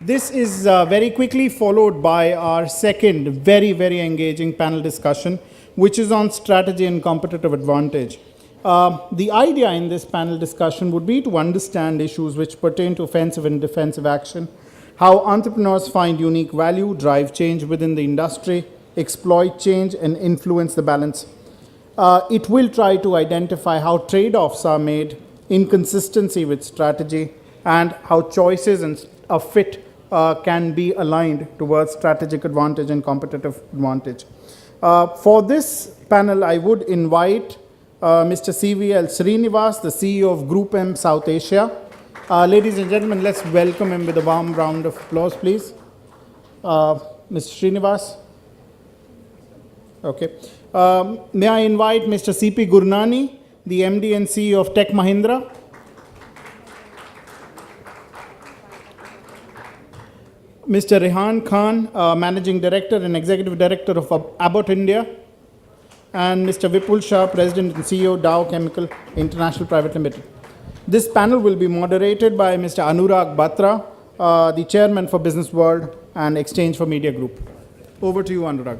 This is very quickly followed by our second very engaging panel discussion, which is on strategy and competitive advantage. The idea in this panel discussion would be to understand issues which pertain to offensive and defensive action, how entrepreneurs find unique value, drive change within the industry, exploit change, and influence the balance. It will try to identify how trade-offs are made, inconsistency with strategy, and how choices and a fit can be aligned towards strategic advantage and competitive advantage. For this panel, I would invite Mr. CVL Srinivas, the CEO of Group M South Asia. Ladies and gentlemen, let's welcome him with a warm round of applause, please. Mr. Srinivas. Okay. May I invite Mr. CP Gurnani, the MD and CEO of Tech Mahindra. Mr. Rehan Khan, Managing Director and Executive Director of Abbott India. And Mr. Vipul Shah, President and CEO, Dow Chemical International Private Limited. This panel will be moderated by Mr. Anurag Batra, the Chairman for Business World and Exchange for Media Group. Over to you, Anurag.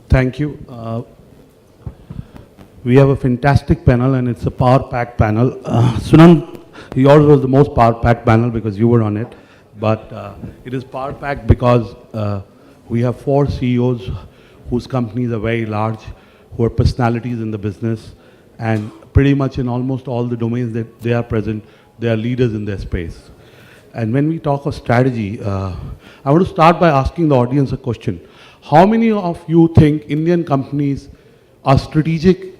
Thank you. We have a fantastic panel and it's a power-packed panel. Sunand, yours was the most power-packed panel because you were on it. But it is power-packed because we have 4 CEOs whose companies are very large, who are personalities in the business, and pretty much in almost all the domains that they are present, they are leaders in their space. And when we talk of strategy, I want to start by asking the audience a question. How many of you think Indian companies are strategic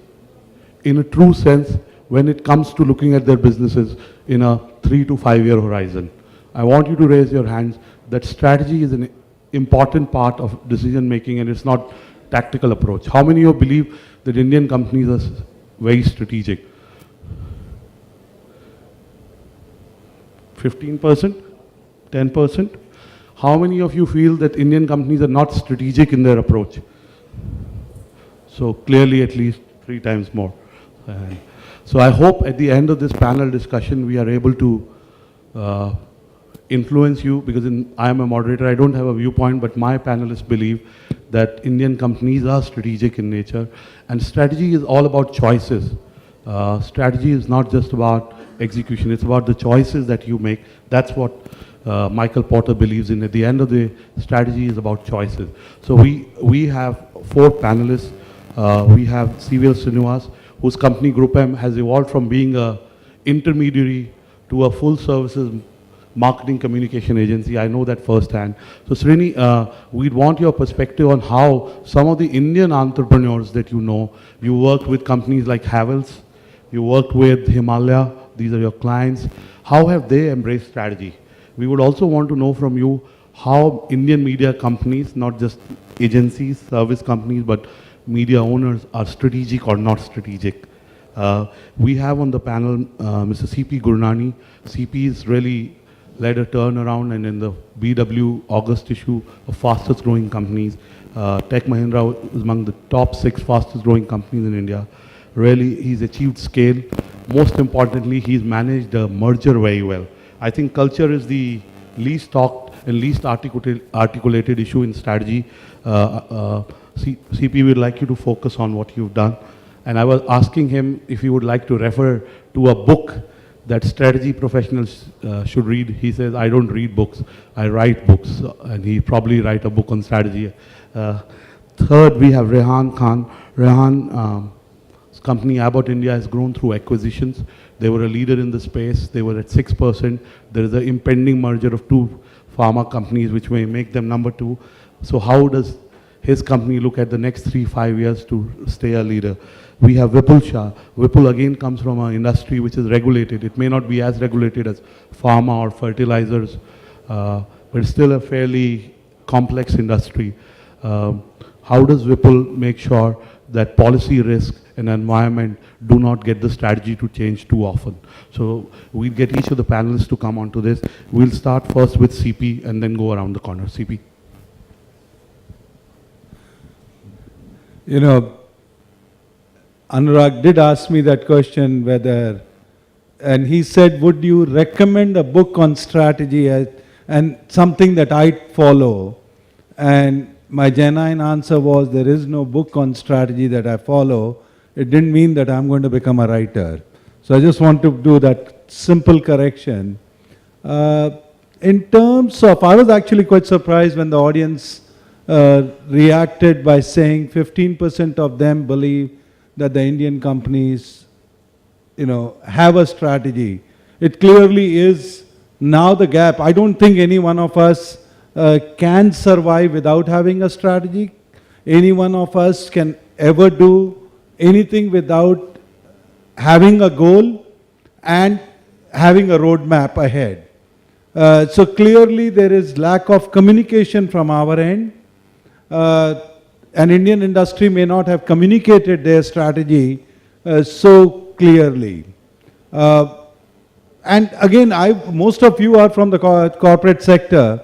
in a true sense when it comes to looking at their businesses in a 3 to 5 year horizon? I want you to raise your hands that strategy is an important part of decision making and it's not tactical approach. How many of you believe that Indian companies are very strategic? 15%? 10%? How many of you feel that Indian companies are not strategic in their approach? So clearly at least 3 times more. So I hope at the end of this panel discussion we are able to influence you, because I am a moderator, I don't have a viewpoint, but my panelists believe that Indian companies are strategic in nature, and strategy is all about choices. Strategy is not just about execution, it's about the choices that you make. That's what Michael Porter believes in. At the end of the strategy is about choices. So we have 4 panelists. We have CVL Srinivas, whose company Group M has evolved from being an intermediary to a full services marketing communication agency. I know that firsthand. So Srini, we'd want your perspective on how some of the Indian entrepreneurs that you worked with companies like Havells, you worked with Himalaya, these are your clients. How have they embraced strategy? We would also want to know from you how Indian media companies, not just agencies, service companies, but media owners are strategic or not strategic. We have on the panel Mr. CP Gurnani. CP has really led a turnaround, and in the BW August issue of fastest growing companies, Tech Mahindra is among the top 6 fastest growing companies in India. Really, he's achieved scale. Most importantly, he's managed a merger very well. I think culture is the least talked and least articulated issue in strategy. CP would like you to focus on what you've done. And I was asking him if he would like to refer to a book that strategy professionals should read. He says, I don't read books, I write books. And he probably write a book on strategy. Third, we have Rehan Khan. Rehan, company Abbott India has grown through acquisitions. They were a leader in the space. They were at 6%. There is an impending merger of 2 pharma companies which may make them number 2. So how does his company look at the next 3-5 years to stay a leader? We have Vipul Shah. Vipul again comes from an industry which is regulated. It may not be as regulated as pharma or fertilizers, but it's still a fairly complex industry. How does Vipul make sure that policy risk and environment do not get the strategy to change too often. So we'll get each of the panelists to come onto this. We'll start first with CP and then go around the corner. CP. You know, Anurag did ask me that question whether, and he said, would you recommend a book on strategy and something that I'd follow? And my genuine answer was, there is no book on strategy that I follow. It didn't mean that I'm going to become a writer. So I just want to do that simple correction. In terms of, I was actually quite surprised when the audience reacted by saying 15% of them believe that the Indian companies, you know, have a strategy. It clearly is now the gap. I don't think any one of us can survive without having a strategy. Any one of us can ever do anything without having a goal and having a roadmap ahead. So clearly there is lack of communication from our end. An Indian industry may not have communicated their strategy so clearly. And again, most of you are from the corporate sector.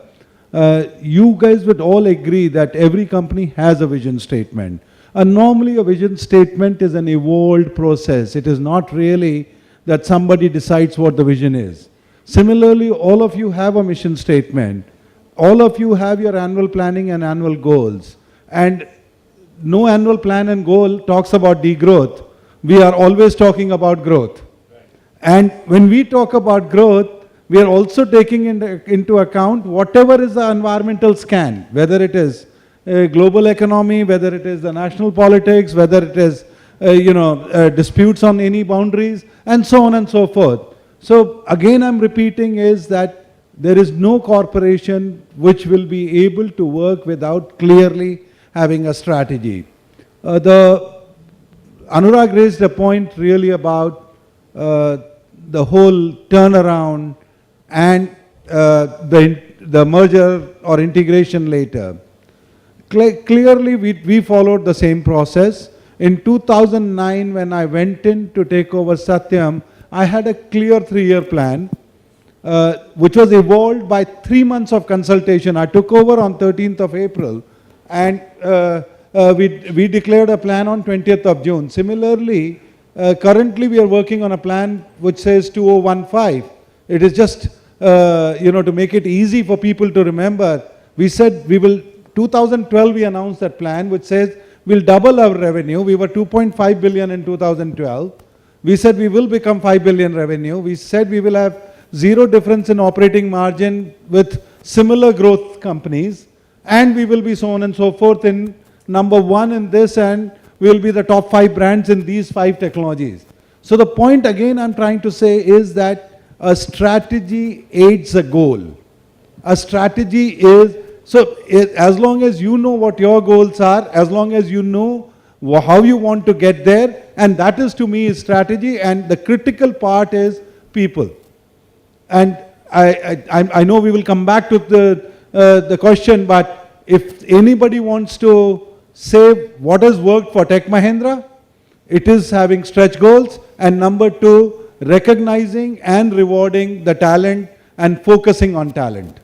You guys would all agree that every company has a vision statement. And normally a vision statement is an evolved process. It is not really that somebody decides what the vision is. Similarly, all of you have a mission statement. All of you have your annual planning and annual goals. And no annual plan and goal talks about degrowth. We are always talking about growth. And when we talk about growth, we are also taking into account whatever is the environmental scan, whether it is a global economy, whether it is the national politics, whether it is disputes on any boundaries, and so on and so forth. So again, I'm repeating is that there is no corporation which will be able to work without clearly having a strategy. Anurag raised a point really about the whole turnaround and the merger or integration later. Clearly, we followed the same process. In 2009, when I went in to take over Satyam, I had a clear 3-year plan, which was evolved by 3 months of consultation. I took over on 13th of April, and we declared a plan on 20th of June. Similarly, currently we are working on a plan which says 2015. It is just, to make it easy for people to remember, we said we will, 2012 we announced that plan which says we'll double our revenue. We were 2.5 billion in 2012. We said we will become 5 billion revenue. We said we will have zero difference in operating margin with similar growth companies, and we will be so on and so forth in number 1 in this, and we will be the top 5 brands in these 5 technologies. So the point again I'm trying to say is that a strategy aids a goal. A strategy is, so as long as you know what your goals are, as long as you know how you want to get there, and that is to me is strategy, and the critical part is people. And I know we will come back to the question, but if anybody wants to say what has worked for Tech Mahindra, it is having stretch goals, and number 2, recognizing and rewarding the talent and focusing on talent.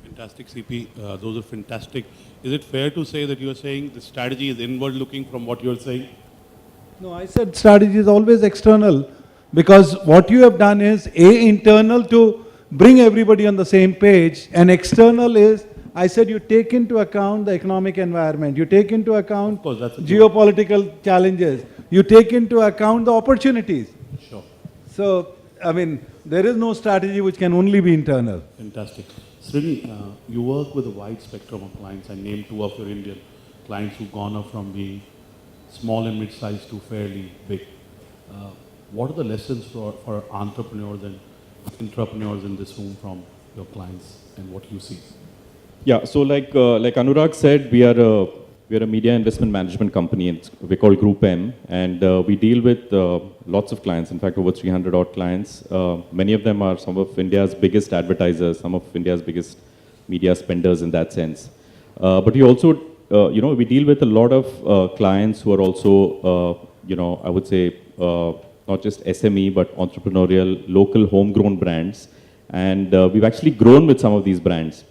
Fantastic, CP. Those are fantastic. Is it fair to say that you are saying the strategy is inward looking from what you are saying? No, I said strategy is always external, because what you have done is internal to bring everybody on the same page, and external is, I said you take into account the economic environment, you take into account geopolitical challenges, you take into account the opportunities. Sure. So, I mean, there is no strategy which can only be internal. Fantastic. Srini, you work with a wide spectrum of clients. I named 2 of your Indian clients who've gone up from being small and mid-sized to fairly big. What are the lessons for entrepreneurs and intrapreneurs in this room from your clients and what you see? Yeah, so like Anurag said, we are a media investment management company. We're called Group M, and we deal with lots of clients. In fact, over 300 odd clients. Many of them are some of India's biggest advertisers, some of India's biggest media spenders in that sense. But we also we deal with a lot of clients who are also, I would say, not just SME, but entrepreneurial, local, homegrown brands. And we've actually grown with some of these brands.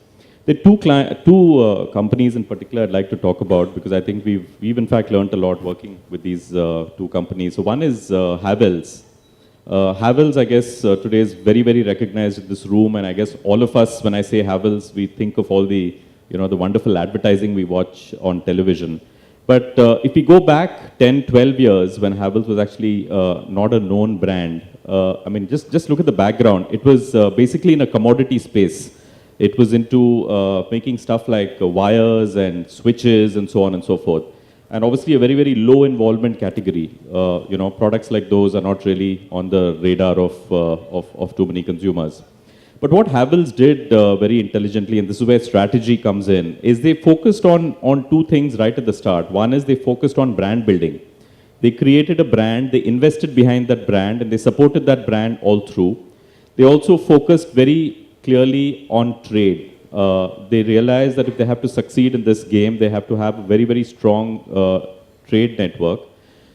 There are two companies in particular I'd like to talk about because I think we've in fact learned a lot working with these two companies. So one is Havells. Havells, I guess, today is very, very recognized in this room, and I guess all of us, when I say Havells, we think of all the, the wonderful advertising we watch on television. But if we go back 10, 12 years, when Havells was actually not a known brand, I mean, just look at the background. It was basically in a commodity space. It was into making stuff like wires and switches and so on and so forth. And obviously a very, very low involvement category. Products like those are not really on the radar of too many consumers. But what Havells did very intelligently, and this is where strategy comes in, is they focused on two things right at the start. One is they focused on brand building. They created a brand, they invested behind that brand, and they supported that brand all through. They also focused very clearly on trade. They realized that if they have to succeed in this game, they have to have a very, very strong trade network.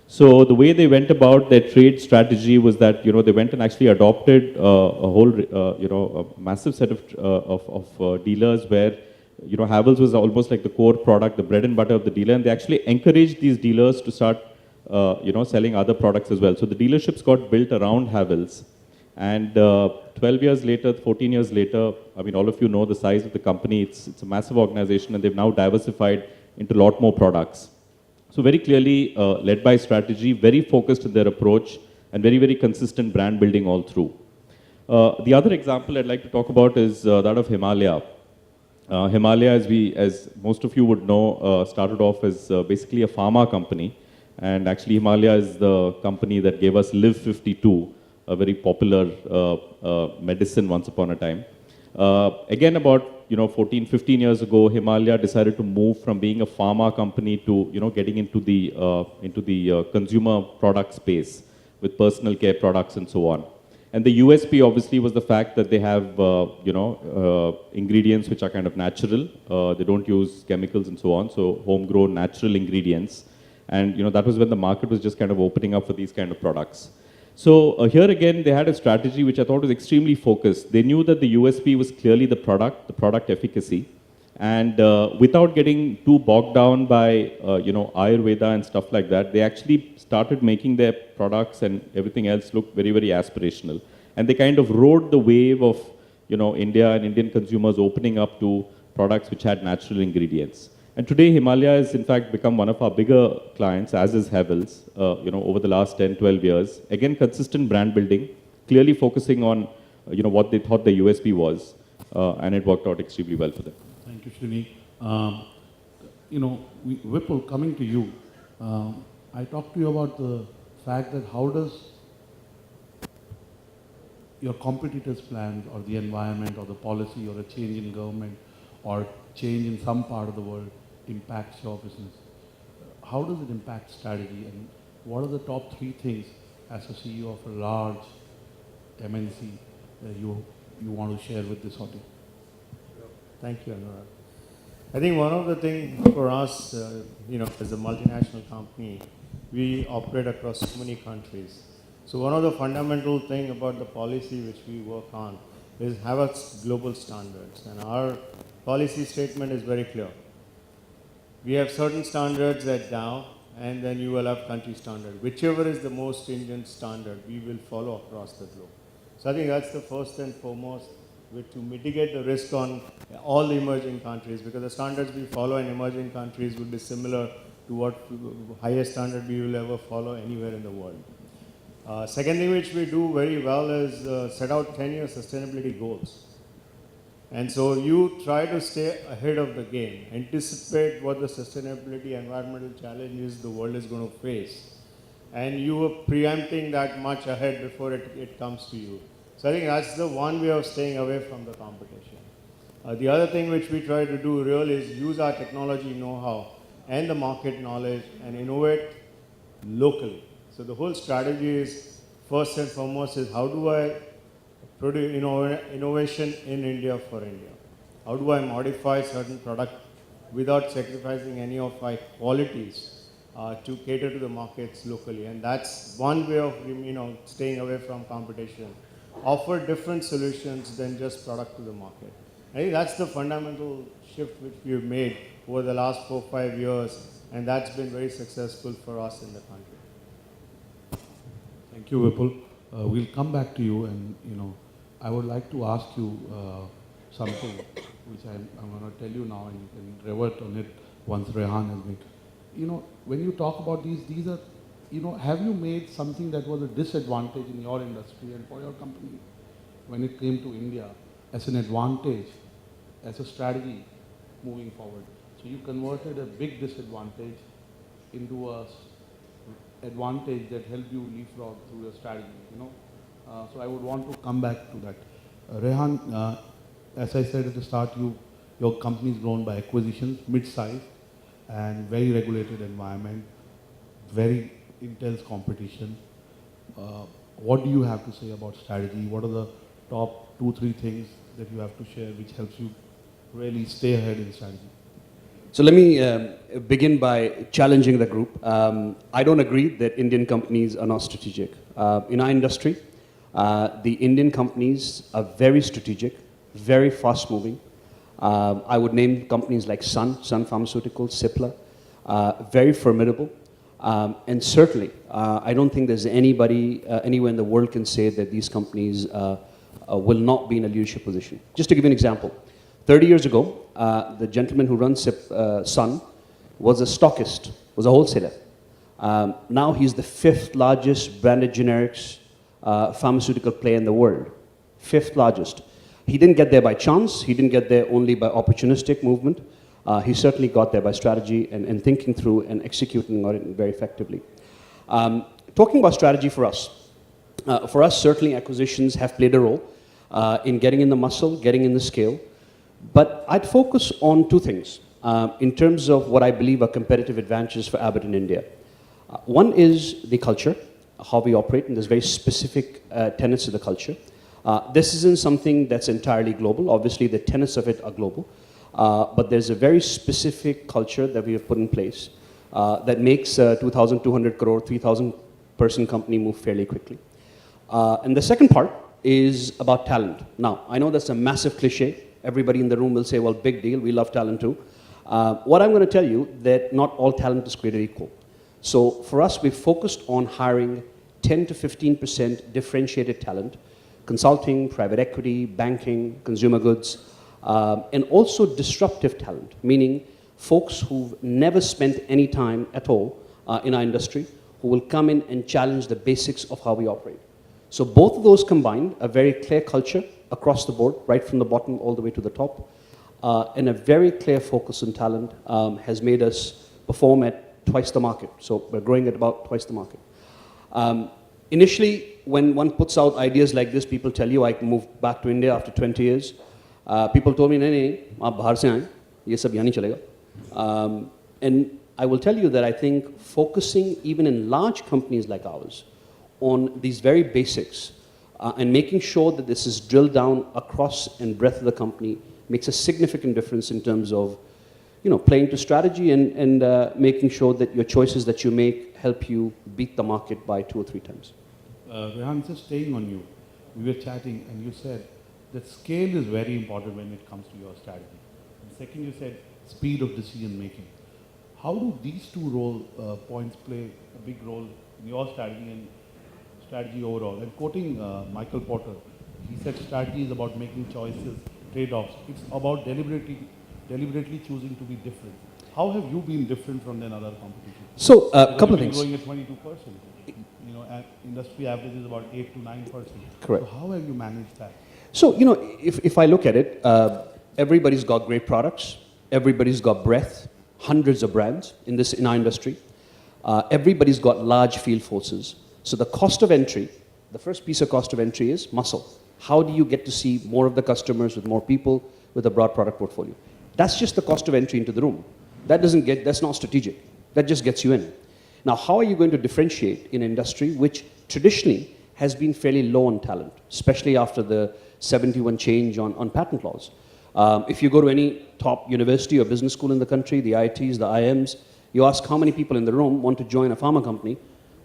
So the way they went about their trade strategy was that, they went and actually adopted a whole, a massive set of dealers where, Havells was almost like the core product, the bread and butter of the dealer, and they actually encouraged these dealers to start, selling other products as well. So the dealerships got built around Havells. And 12 years later, 14 years later, I mean, all of you know the size of the company. It's a massive organization, and they've now diversified into a lot more products. So very clearly led by strategy, very focused in their approach, and very, very consistent brand building all through. The other example I'd like to talk about is that of Himalaya. Himalaya, as most of you would know, started off as basically a pharma company. And actually, Himalaya is the company that gave us Live 52, a very popular medicine once upon a time. Again, about 14, 15 years ago, Himalaya decided to move from being a pharma company to getting into the consumer product space with personal care products and so on. And the USP obviously was the fact that they have ingredients which are kind of natural. They don't use chemicals and so on, so homegrown natural ingredients. And that was when the market was just kind of opening up for these kind of products. So here again, they had a strategy which I thought was extremely focused. They knew that the USP was clearly the product efficacy. And without getting too bogged down by, Ayurveda and stuff like that, they actually started making their products and everything else look very, very aspirational. And they kind of rode the wave of, India and Indian consumers opening up to products which had natural ingredients. And today, Himalaya has in fact become one of our bigger clients, as is Havells, over the last 10, 12 years. Again, consistent brand building, clearly focusing on, what they thought the USP was, and it worked out extremely well for them. Thank you, Srini. Vipul, coming to you, I talked to you about the fact that how does your competitors' plans or the environment or the policy or a change in government or change in some part of the world impacts your business? How does it impact strategy, and what are the top 3 things as a CEO of a large MNC that you want to share with this audience? Thank you, Anurag. I think one of the things for us, as a multinational company, we operate across so many countries. So one of the fundamental thing about the policy which we work on is have a global standards, and our policy statement is very clear. We have certain standards at Dow, and then you will have country standard. Whichever is the most stringent standard, we will follow across the globe. So I think that's the first and foremost, to mitigate the risk on all the emerging countries, because the standards we follow in emerging countries will be similar to what highest standard we will ever follow anywhere in the world. Second thing which we do very well is set out 10-year sustainability goals. And so you try to stay ahead of the game, anticipate what the sustainability environmental challenges the world is going to face. And you are preempting that much ahead before it comes to you. So I think that's the one way of staying away from the competition. The other thing which we try to do really is use our technology know-how and the market knowledge and innovate locally. So the whole strategy is, first and foremost, is how do I produce innovation in India for India? How do I modify certain product without sacrificing any of our qualities to cater to the markets locally. And that's one way of staying away from competition. Offer different solutions than just product to the market. I think that's the fundamental shift which we've made over the last 4-5 years, and that's been very successful for us in the country. Thank you, Vipul. We'll come back to you, and I would like to ask you something which I'm going to tell you now, and you can revert on it once Rehan has made. When you talk about these are, have you made something that was a disadvantage in your industry and for your company when it came to India as an advantage, as a strategy moving forward? So you converted a big disadvantage into a advantage that helped you leapfrog through your strategy, So I would want to come back to that. Rehan, as I said at the start, your company is grown by acquisitions, mid-sized and very regulated environment, very intense competition. What do you have to say about strategy? What are the top 2-3 things that you have to share which helps you really stay ahead in strategy? So let me begin by challenging the group. I don't agree that Indian companies are not strategic. In our industry, the Indian companies are very strategic, very fast-moving. I would name companies like Sun Pharmaceuticals, Cipla, very formidable. And certainly, I don't think there's anybody anywhere in the world can say that these companies will not be in a leadership position. Just to give you an example, 30 years ago, the gentleman who runs Sun was a stockist, was a wholesaler. Now he's the 5th largest branded generics pharmaceutical player in the world. 5th largest. He didn't get there by chance. He didn't get there only by opportunistic movement. He certainly got there by strategy and thinking through and executing on it very effectively. Talking about strategy for us, certainly acquisitions have played a role in getting in the muscle, getting in the scale. But I'd focus on 2 things in terms of what I believe are competitive advantages for Abbott in India. One is the culture, how we operate, and there's very specific tenets of the culture. This isn't something that's entirely global. Obviously, the tenets of it are global. But there's a very specific culture that we have put in place that makes a 2,200 crore, 3,000 person company move fairly quickly. And the second part is about talent. Now, I know that's a massive cliche. Everybody in the room will say, well, big deal, we love talent too. What I'm going to tell you that not all talent is created equal. So for us, we've focused on hiring 10 to 15% differentiated talent, consulting, private equity, banking, consumer goods, and also disruptive talent, meaning folks who've never spent any time at all in our industry, who will come in and challenge the basics of how we operate. So both of those combined, a very clear culture across the board, right from the bottom all the way to the top, and a very clear focus on talent has made us perform at twice the market. So we're growing at about twice the market. Initially, when one puts out ideas like this, people tell you, I moved back to India after 20 years. People told me, nahin, aap bahar se aaye, ye sab yahan nahi chalega. And I will tell you that I think focusing even in large companies like ours on these very basics and making sure that this is drilled down across and breadth of the company makes a significant difference in terms of playing to strategy and making sure that your choices that you make help you beat the market by 2 or 3 times. Rehan, just staying on you, we were chatting and you said that scale is very important when it comes to your strategy. And second, you said speed of decision making. How do these 2 points play a big role in your strategy and strategy overall? And quoting Michael Porter, he said strategy is about making choices, trade-offs. It's about deliberately choosing to be different. How have you been different from then other competition? So a couple of things. Growing at 22%. Industry average is about 8 to 9%. Correct. So how have you managed that? So, if I look at it, everybody's got great products. Everybody's got breadth, hundreds of brands in our industry. Everybody's got large field forces. So the cost of entry, the first piece of cost of entry is muscle. How do you get to see more of the customers with more people with a broad product portfolio? That's just the cost of entry into the room. That's not strategic. That just gets you in. Now, how are you going to differentiate in an industry which traditionally has been fairly low on talent, especially after the 71 change on patent laws? If you go to any top university or business school in the country, the IITs, the IIMs, you ask how many people in the room want to join a pharma company,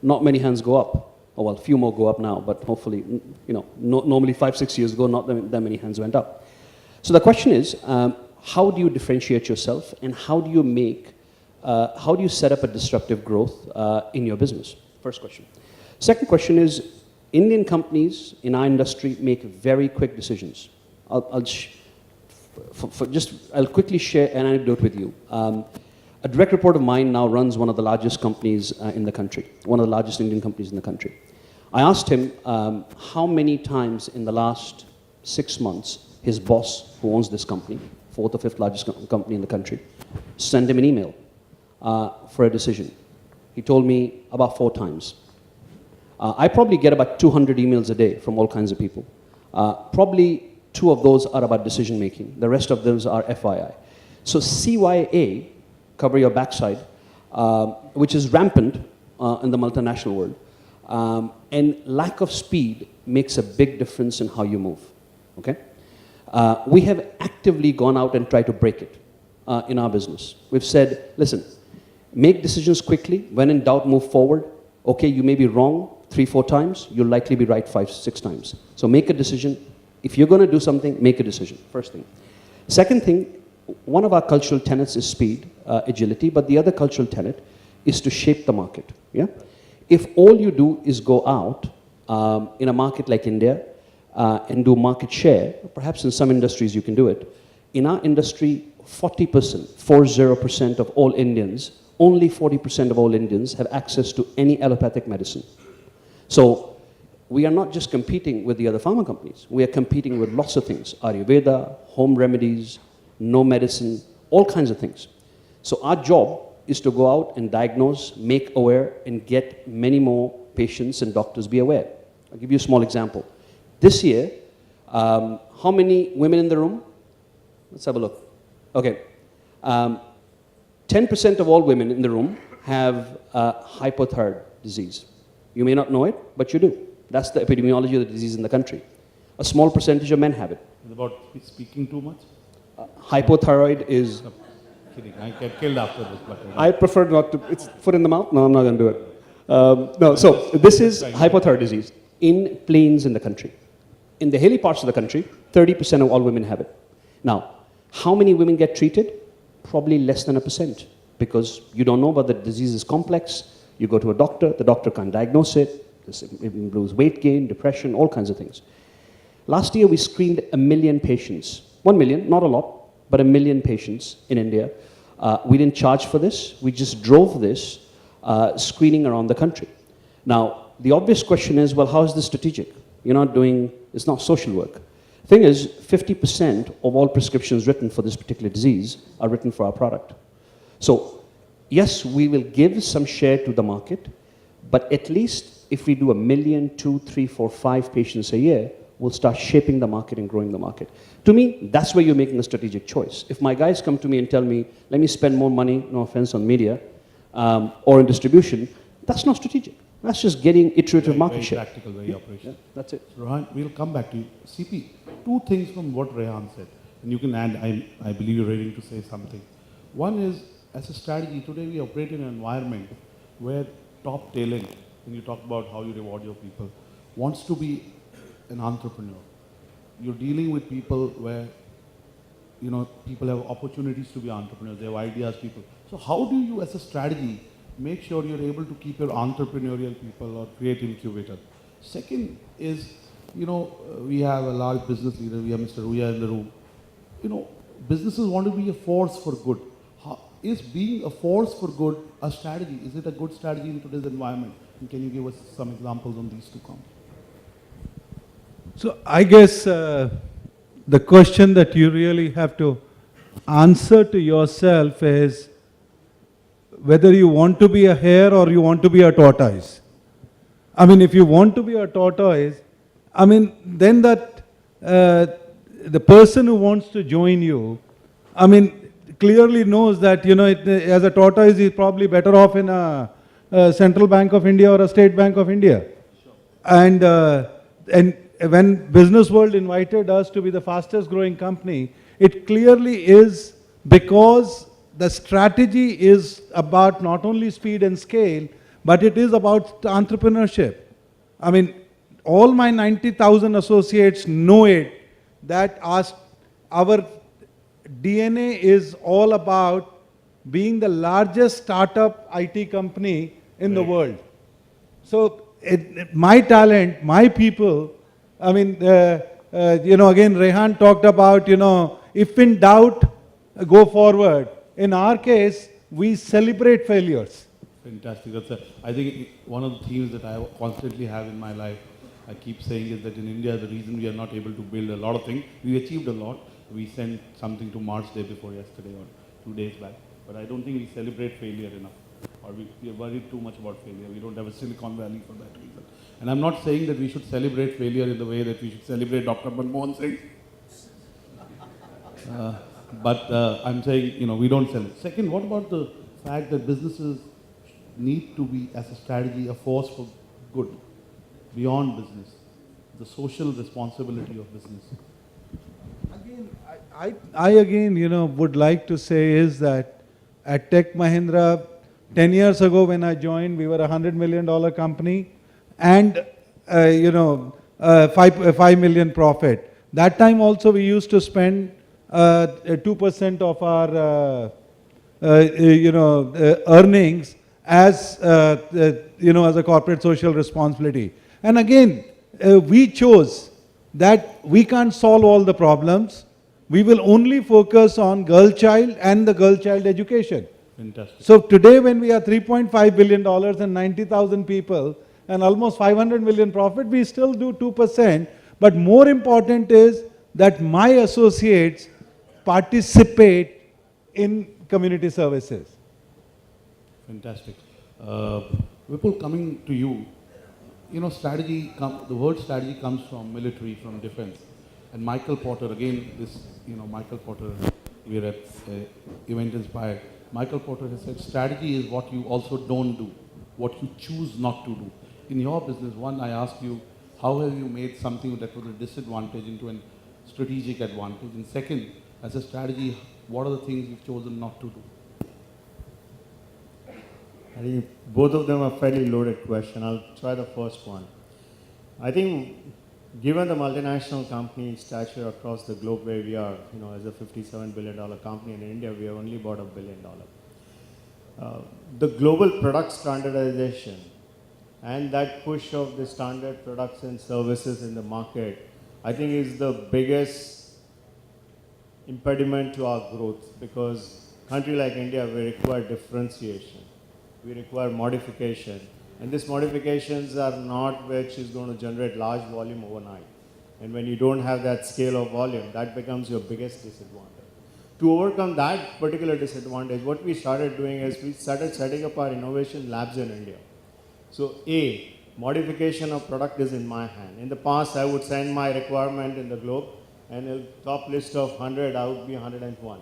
not many hands go up. Oh, well, few more go up now, but hopefully, normally 5-6 years ago, not that many hands went up. So the question is, how do you differentiate yourself, and how do you set up a disruptive growth in your business? First question. Second question is, Indian companies in our industry make very quick decisions. I'll quickly share an anecdote with you. A direct report of mine now runs one of the largest companies in the country, one of the largest Indian companies in the country. I asked him how many times in the last 6 months his boss, who owns this company, 4th or 5th largest company in the country, sent him an email for a decision. He told me about 4 times. I probably get about 200 emails a day from all kinds of people. Probably 2 of those are about decision making. The rest of those are FYI. So CYA, cover your backside, which is rampant in the multinational world. And lack of speed makes a big difference in how you move. Okay? We have actively gone out and tried to break it in our business. We've said, listen, make decisions quickly. When in doubt, move forward. Okay, you may be wrong 3-4 times. You'll likely be right 5-6 times. So make a decision. If you're going to do something, make a decision. First thing. Second thing, one of our cultural tenets is speed, agility, but the other cultural tenet is to shape the market. Yeah? If all you do is go out in a market like India and do market share, perhaps in some industries you can do it. In our industry, 40% of all Indians, only 40% of all Indians have access to any allopathic medicine. So we are not just competing with the other pharma companies. We are competing with lots of things. Ayurveda, home remedies, no medicine, all kinds of things. So our job is to go out and diagnose, make aware, and get many more patients and doctors be aware. I'll give you a small example. This year, how many women in the room? Let's have a look. Okay. 10% of all women in the room have hypothyroid disease. You may not know it, but you do. That's the epidemiology of the disease in the country. A small percentage of men have it. It's about speaking too much? Hypothyroid is... Kidding, I get killed after this. But I prefer not to... It's foot in the mouth? No, I'm not going to do it. No, so this is hypothyroid disease in plains in the country. In the hilly parts of the country, 30% of all women have it. Now, how many women get treated? Probably less than 1%, because you don't know, but the disease is complex. You go to a doctor, the doctor can't diagnose it. It includes weight gain, depression, all kinds of things. Last year, we screened 1 million patients. 1 million, not a lot, but 1 million patients in India. We didn't charge for this. We just drove this screening around the country. Now, the obvious question is, well, how is this strategic? You're not doing, it's not social work. Thing is, 50% of all prescriptions written for this particular disease are written for our product. So, yes, we will give some share to the market, but at least if we do 1 million, 2, 3, 4, 5 patients a year, we'll start shaping the market and growing the market. To me, that's where you're making a strategic choice. If my guys come to me and tell me, let me spend more money, no offense, on media or in distribution, that's not strategic. That's just getting iterative market share. Very practical, very operational. Yeah, that's it. Rohan, we'll come back to you. CP, 2 things from what Rehan said, and you can add, I believe you're ready to say something. One is, as a strategy, today we operate in an environment where top talent, when you talk about how you reward your people, wants to be an entrepreneur. You're dealing with people where, people have opportunities to be entrepreneurs, they have ideas, people. So how do you, as a strategy, make sure you're able to keep your entrepreneurial people or create incubator? Second is, we have a large business leader, we have Mr. Ruya in the room. Businesses want to be a force for good. Is being a force for good a strategy? Is it a good strategy in today's environment? And can you give us some examples on these 2 counts? So I guess the question that you really have to answer to yourself is whether you want to be a hare or you want to be a tortoise. I mean, if you want to be a tortoise, then that the person who wants to join you, clearly knows that, as a tortoise, he's probably better off in a Central Bank of India or a State Bank of India. Sure. And when Business World invited us to be the fastest growing company, it clearly is because the strategy is about not only speed and scale, but it is about entrepreneurship. I mean, all my 90,000 associates know it, that our DNA is all about being the largest startup IT company in the world. So my talent, my people, I mean, again, Rehan talked about, if in doubt, go forward. In our case, we celebrate failures. Fantastic. I think one of the themes that I constantly have in my life, I keep saying is that in India, the reason we are not able to build a lot of things, we achieved a lot. We sent something to Mars day before yesterday or 2 days back. But I don't think we celebrate failure enough. Or we are worried too much about failure. We don't have a Silicon Valley for that reason. And I'm not saying that we should celebrate failure in the way that we should celebrate Dr. Manmohan Singh. But I'm saying, we don't celebrate. Second, what about the fact that businesses need to be, as a strategy, a force for good, beyond business, the social responsibility of business? Again, I again, would like to say is that at Tech Mahindra, 10 years ago when I joined, we were a $100 million company and, 5 million profit. That time also we used to spend 2% of our, earnings as, as a corporate social responsibility. And again, we chose that we can't solve all the problems. We will only focus on girl child and the girl child education. Fantastic. So today when we are $3.5 billion and 90,000 people and almost 500 million profit, we still do 2%. But more important is that my associates participate in community services. Fantastic. Vipul, coming to you, strategy, the word strategy comes from military, from defense. And Michael Porter, again, Michael Porter, we're at Event Inspired. Michael Porter has said, strategy is what you also don't do, what you choose not to do. In your business, one, I ask you, how have you made something that was a disadvantage into a strategic advantage? And second, as a strategy, what are the things you've chosen not to do? I think both of them are fairly loaded question. I'll try the first one. I think given the multinational company stature across the globe where we are, as a $57 billion company, in India we have only about $1 billion. The global product standardization and that push of the standard products and services in the market, I think is the biggest impediment to our growth, because country like India, we require differentiation. We require modification. And these modifications are not which is going to generate large volume overnight. And when you don't have that scale of volume, that becomes your biggest disadvantage. To overcome that particular disadvantage, what we started doing is we started setting up our innovation labs in India. So A, modification of product is in my hand. In the past, I would send my requirement in the globe, and a top list of 100, I would be 101.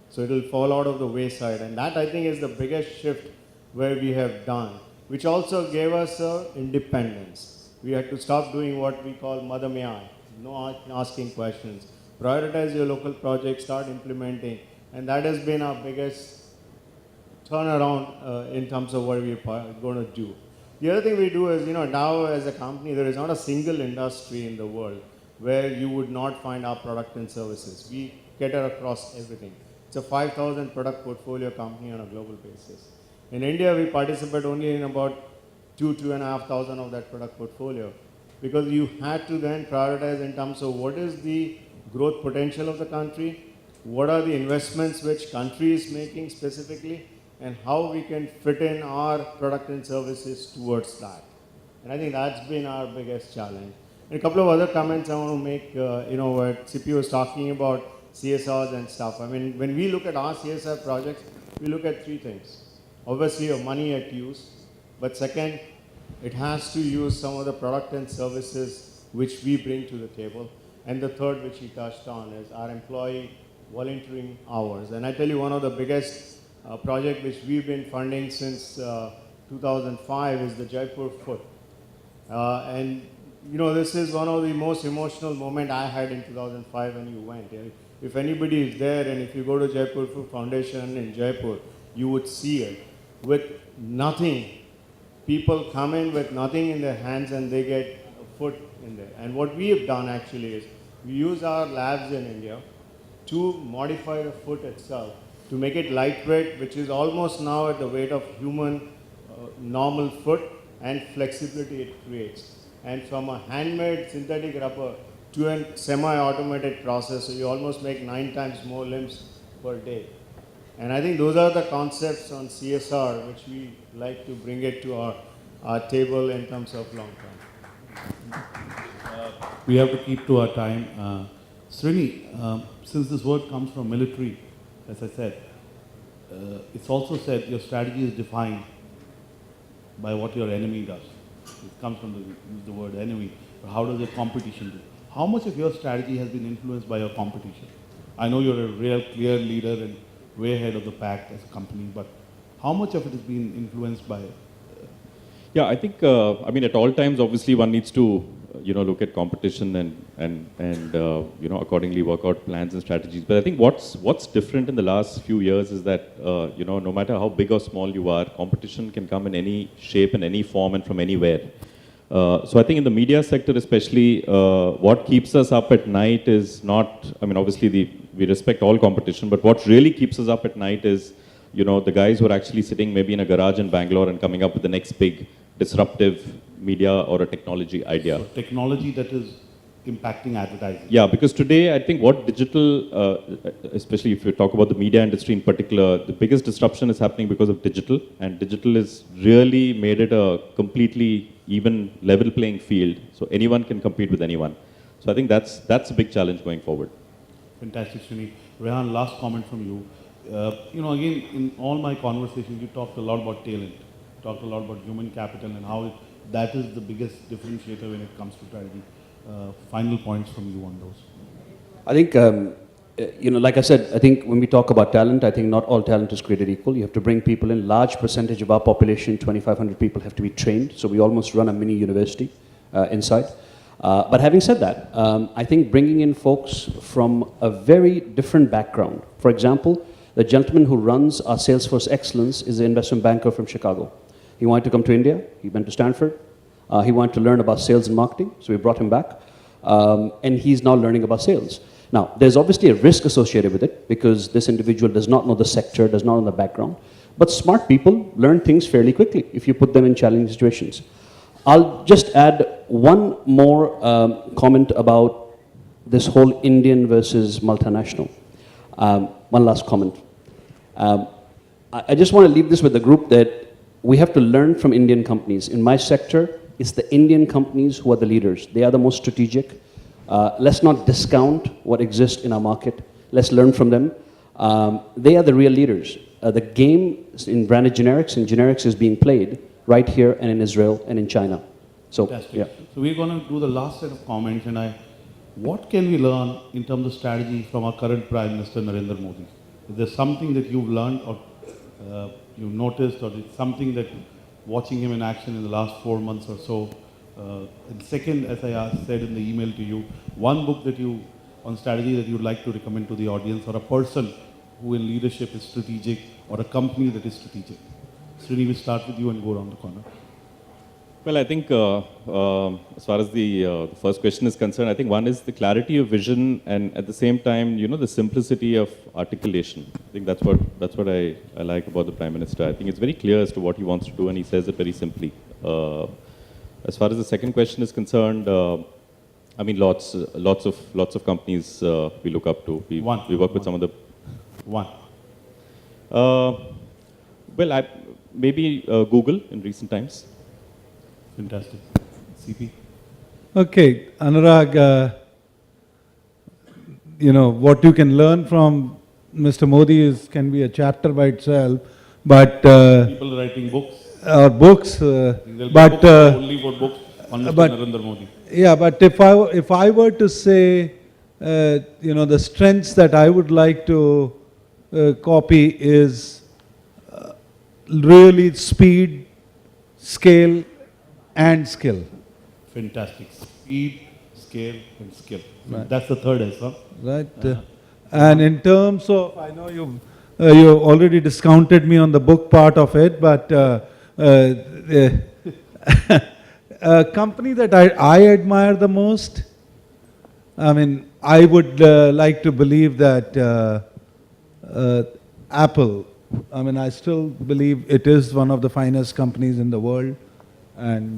So it will fall out of the wayside. And that, I think, is the biggest shift where we have done, which also gave us independence. We had to stop doing what we call Mother May I, no asking questions. Prioritize your local projects, start implementing. And that has been our biggest turnaround in terms of what we're going to do. The other thing we do is, now as a company, there is not a single industry in the world where you would not find our product and services. We cater across everything. It's a 5,000 product portfolio company on a global basis. In India, we participate only in about 2,500 of that product portfolio, because you had to then prioritize in terms of what is the growth potential of the country, what are the investments which country is making specifically, and how we can fit in our product and services towards that. And I think that's been our biggest challenge. And a couple of other comments I want to make, what CP was talking about CSRs and stuff. I mean, when we look at our CSR projects, we look at three things. Obviously, your money at use, but second, it has to use some of the product and services which we bring to the table. And the third, which he touched on, is our employee volunteering hours. And I tell you, one of the biggest project which we've been funding since 2005 is the Jaipur Foot. And this is one of the most emotional moments I had in 2005 when you went. If anybody is there and if you go to Jaipur Food Foundation in Jaipur, you would see it with nothing. People come in with nothing in their hands and they get a foot in there. And what we have done actually is we use our labs in India to modify the foot itself to make it lightweight, which is almost now at the weight of human normal foot, and flexibility it creates. And from a handmade synthetic rubber to a semi-automated process, so you almost make 9 times more limbs per day. And I think those are the concepts on CSR which we like to bring it to our table in terms of long term. We have to keep to our time. Srini, since this word comes from military, as I said, it's also said your strategy is defined by what your enemy does. It comes from the word enemy. But how does your competition do? How much of your strategy has been influenced by your competition? I know you're a real clear leader and way ahead of the pack as a company, but how much of it has been influenced by Yeah, I think, I mean, at all times, obviously, one needs to, look at competition and accordingly work out plans and strategies. But I think what's different in the last few years is that, no matter how big or small you are, competition can come in any shape and any form and from anywhere. So I think in the media sector especially, what keeps us up at night is not, I mean, obviously we respect all competition, but what really keeps us up at night is, the guys who are actually sitting maybe in a garage in Bangalore and coming up with the next big disruptive media or a technology idea. so technology that is impacting advertising? Yeah, because today I think what digital, especially if you talk about the media industry in particular, the biggest disruption is happening because of digital, and digital has really made it a completely even level playing field, so anyone can compete with anyone. So I think that's a big challenge going forward. Fantastic, Srini. Rehan, last comment from you. Again, in all my conversations, you talked a lot about talent, talked a lot about human capital and how that is the biggest differentiator when it comes to strategy. Final points from you on those. I think, like I said, I think when we talk about talent, I think not all talent is created equal. You have to bring people in. Large percentage of our population, 2,500 people, have to be trained. So we almost run a mini university inside. But having said that, I think bringing in folks from a very different background. For example, the gentleman who runs our Salesforce Excellence is an investment banker from Chicago. He wanted to come to India. He went to Stanford. He wanted to learn about sales and marketing, so we brought him back. And he's now learning about sales. Now, there's obviously a risk associated with it because this individual does not know the sector, does not know the background. But smart people learn things fairly quickly if you put them in challenging situations. I'll just add one more comment about this whole Indian versus multinational. One last comment. I just want to leave this with the group that we have to learn from Indian companies. In my sector, it's the Indian companies who are the leaders. They are the most strategic. Let's not discount what exists in our market. Let's learn from them. They are the real leaders. The game in branded generics and generics is being played right here and in Israel and in China. So, Fantastic. yeah. So we're going to do the last set of comments, and what can we learn in terms of strategy from our current Prime Minister Narendra Modi? Is there something that you've learned or you've noticed, or it's something that watching him in action in the last 4 months or so? And second, as I said in the email to you, one book that you on strategy that you'd like to recommend to the audience, or a person who in leadership is strategic, or a company that is strategic. Srini, we start with you and go around the corner. Well, I think as far as the first question is concerned, I think one is the clarity of vision and at the same time, the simplicity of articulation. I think that's what I like about the Prime Minister. I think it's very clear as to what he wants to do and he says it very simply. As far as the second question is concerned, I mean, lots of companies we look up to. We work with some of the... One. Well, maybe Google in recent times. Fantastic. CP? Okay, Anurag, what you can learn from Mr. Modi can be a chapter by itself, but People writing books. or books, There'll be but books only for books on Mr. but- Narendra Modi. yeah, but if I were to say, the strengths that I would like to copy is really speed, scale, and skill. Fantastic. Speed, scale, and skill. Right. That's the third S, huh? Right? And in terms of, I know you already discounted me on the book part of it, but a company that I admire the most, I mean, I would like to believe that Apple, I mean, I still believe it is one of the finest companies in the world, and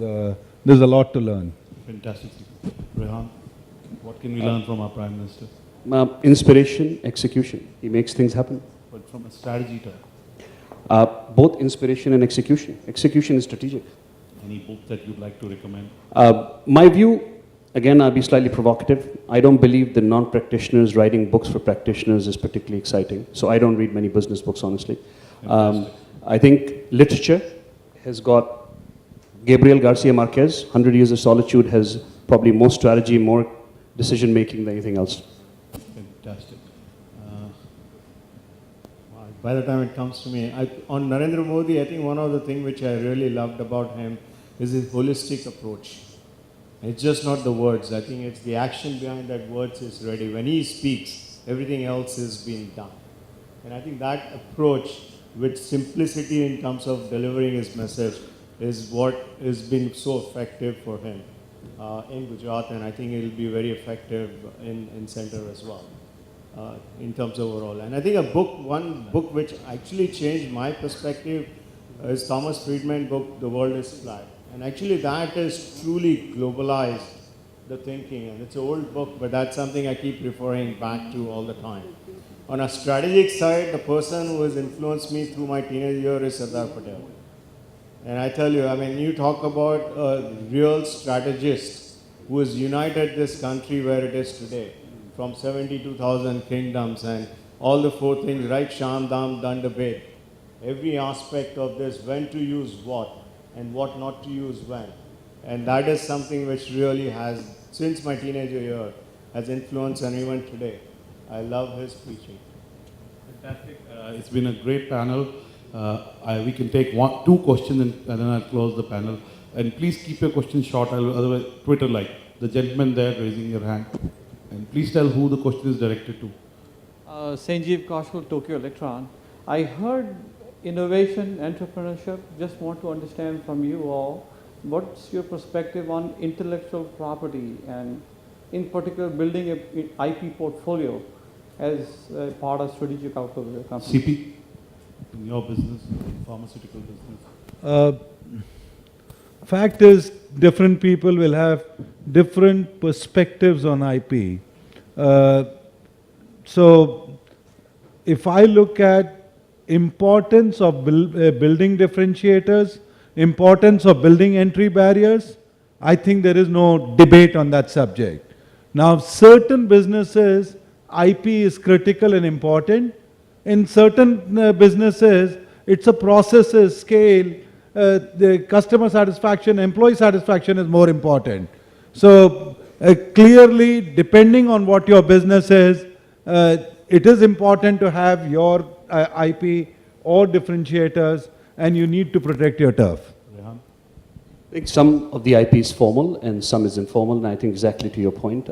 there's a lot to learn. Fantastic. Rehan, what can we learn from our Prime Minister? Inspiration, execution. He makes things happen. But from a strategy term, Both inspiration and execution. Execution is strategic. any book that you'd like to recommend? My view, again, I'll be slightly provocative. I don't believe the non-practitioners writing books for practitioners is particularly exciting. So I don't read many business books, honestly. I think literature has got Gabriel Garcia Marquez, 100 Years of Solitude, has probably more strategy, more decision-making than anything else. Fantastic. By the time it comes to me, on Narendra Modi, I think one of the things which I really loved about him is his holistic approach. It's just not the words. I think it's the action behind that words is ready. When he speaks, everything else is being done. And I think that approach with simplicity in terms of delivering his message is what has been so effective for him in Gujarat, and I think it will be very effective in center as well. In terms of overall. And I think one book which actually changed my perspective is Thomas Friedman's book, The World is Flat. And actually that has truly globalized the thinking. And it's an old book, but that's something I keep referring back to all the time. On a strategic side, the person who has influenced me through my teenage year is Sardar Patel. And I tell you, I mean, you talk about a real strategist who has united this country where it is today. From 72,000 kingdoms and all the four things, right? Sham, Dam, Dand, Bhed. Every aspect of this, when to use what and what not to use when. And that is something which really has, since my teenager year, has influenced, and even today. I love his preaching. Fantastic. It's been a great panel. We can take two questions and then I'll close the panel. And please keep your questions short, otherwise Twitter like. The gentleman there raising your hand. And please tell who the question is directed to. Sanjeev Kaushal, Tokyo Electron. I heard innovation, entrepreneurship. Just want to understand from you all, what's your perspective on intellectual property and in particular building an IP portfolio as a part of strategic outlook of the company? CP, in your business, pharmaceutical business. Fact is, different people will have different perspectives on IP. So, if I look at importance of building differentiators, importance of building entry barriers, I think there is no debate on that subject. Now, certain businesses, IP is critical and important. In certain businesses, it's a processes, scale, the customer satisfaction, employee satisfaction is more important. So clearly, depending on what your business is, it is important to have your IP or differentiators, and you need to protect your turf. Rehan? I think some of the IP is formal and some is informal, and I think exactly to your point,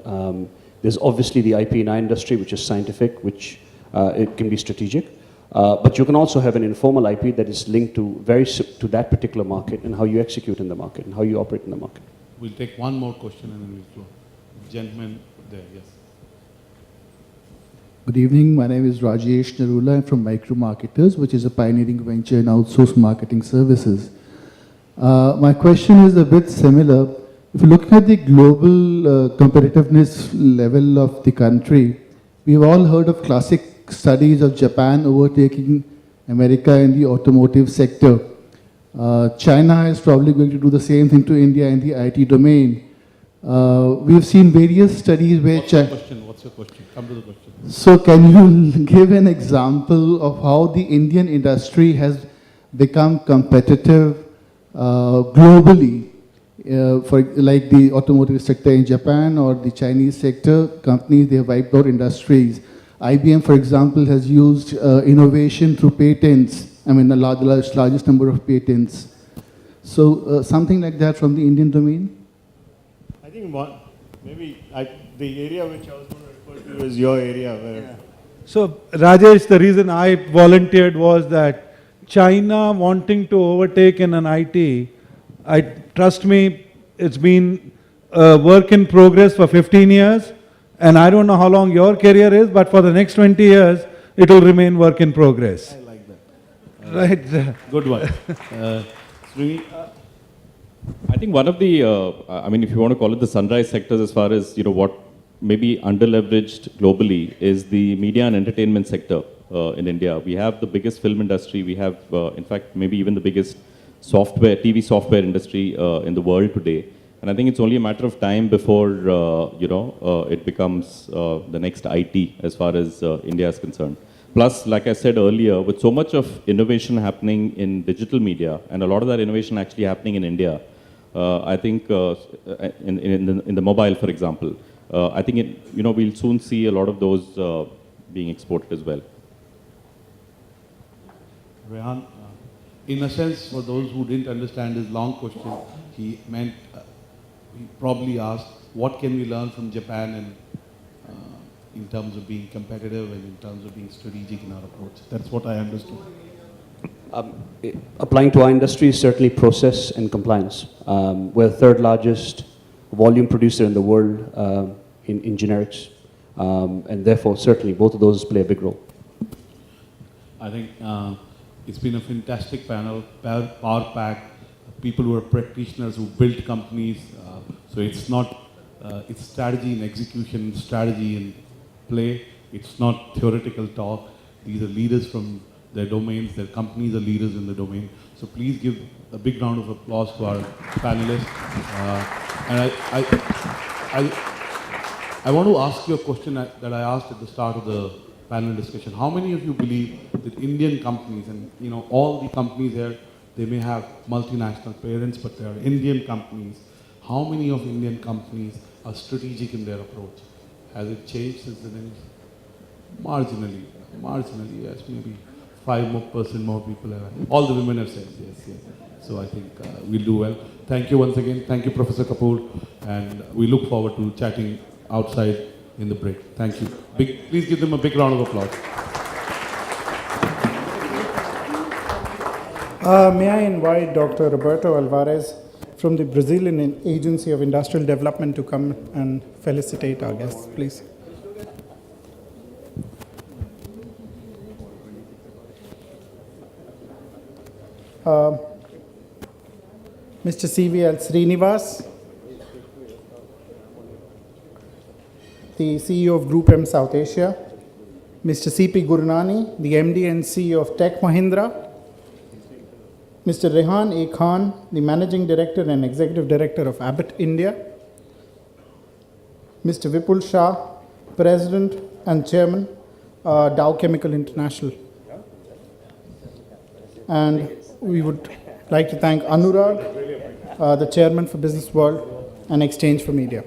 there's obviously the IP in our industry, which is scientific, which it can be strategic. But you can also have an informal IP that is linked to to that particular market and how you execute in the market and how you operate in the market. We'll take one more question and then we'll close. Gentleman there, yes. Good evening. My name is Rajesh Narula. I'm from Micro Marketers, which is a pioneering venture in outsourced marketing services. My question is a bit similar. If you look at the global competitiveness level of the country, we've all heard of classic studies of Japan overtaking America in the automotive sector. China is probably going to do the same thing to India in the IT domain. We've seen various studies where What's your question? Come to the question. So can you give an example of how the Indian industry has become competitive globally, for like the automotive sector in Japan or the Chinese sector companies, they have wiped out industries. IBM, for example, has used innovation through patents. I mean, the largest number of patents. So something like that from the Indian domain? I think maybe the area which I was going to refer to is your area where So, Rajesh, the reason I volunteered was that China wanting to overtake in an IT, trust me, it's been a work in progress for 15 years, and I don't know how long your career is, but for the next 20 years, it will remain work in progress. I like that. Right. Good one. Srini, I think one of the, I mean, if you want to call it the sunrise sectors as far as, what maybe underleveraged globally is the media and entertainment sector in India. We have the biggest film industry. We have, in fact, maybe even the biggest software, TV software industry in the world today. And I think it's only a matter of time before, it becomes the next IT as far as India is concerned. Plus, like I said earlier, with so much of innovation happening in digital media, and a lot of that innovation actually happening in India, I think in the mobile, for example, I think we'll soon see a lot of those being exported as well. Rehan, in a sense, for those who didn't understand his long question, he meant, he probably asked, what can we learn from Japan and in terms of being competitive and in terms of being strategic in our approach? That's what I understood. Applying to our industry is certainly process and compliance. We're the third largest volume producer in the world in generics, and therefore certainly both of those play a big role. I think it's been a fantastic panel, power pack, people who are practitioners who built companies. So it's not, it's strategy and execution, strategy and play. It's not theoretical talk. These are leaders from their domains. Their companies are leaders in the domain. So please give a big round of applause to our panelists. And I want to ask you a question that I asked at the start of the panel discussion. How many of you believe that Indian companies, and all the companies here, they may have multinational parents, but they are Indian companies. How many of Indian companies are strategic in their approach? Has it changed since the days? Marginally, yes, maybe 5% more people have. All the women have said yes. So I think we'll do well. Thank you once again. Thank you, Professor Kapoor, and we look forward to chatting outside in the break. Thank you. Please give them a big round of applause. May I invite Dr. Roberto Alvarez from the Brazilian Agency of Industrial Development to come and felicitate our guests, please. Mr. CVL Srinivas, the CEO of Group M South Asia. Mr. CP Gurnani, the MD and CEO of Tech Mahindra. Mr. Rehan A. Khan, the Managing Director and Executive Director of Abbott India. Mr. Vipul Shah, President and Chairman, Dow Chemical International. And we would like to thank Anurag, the Chairman for Business World and Exchange for Media.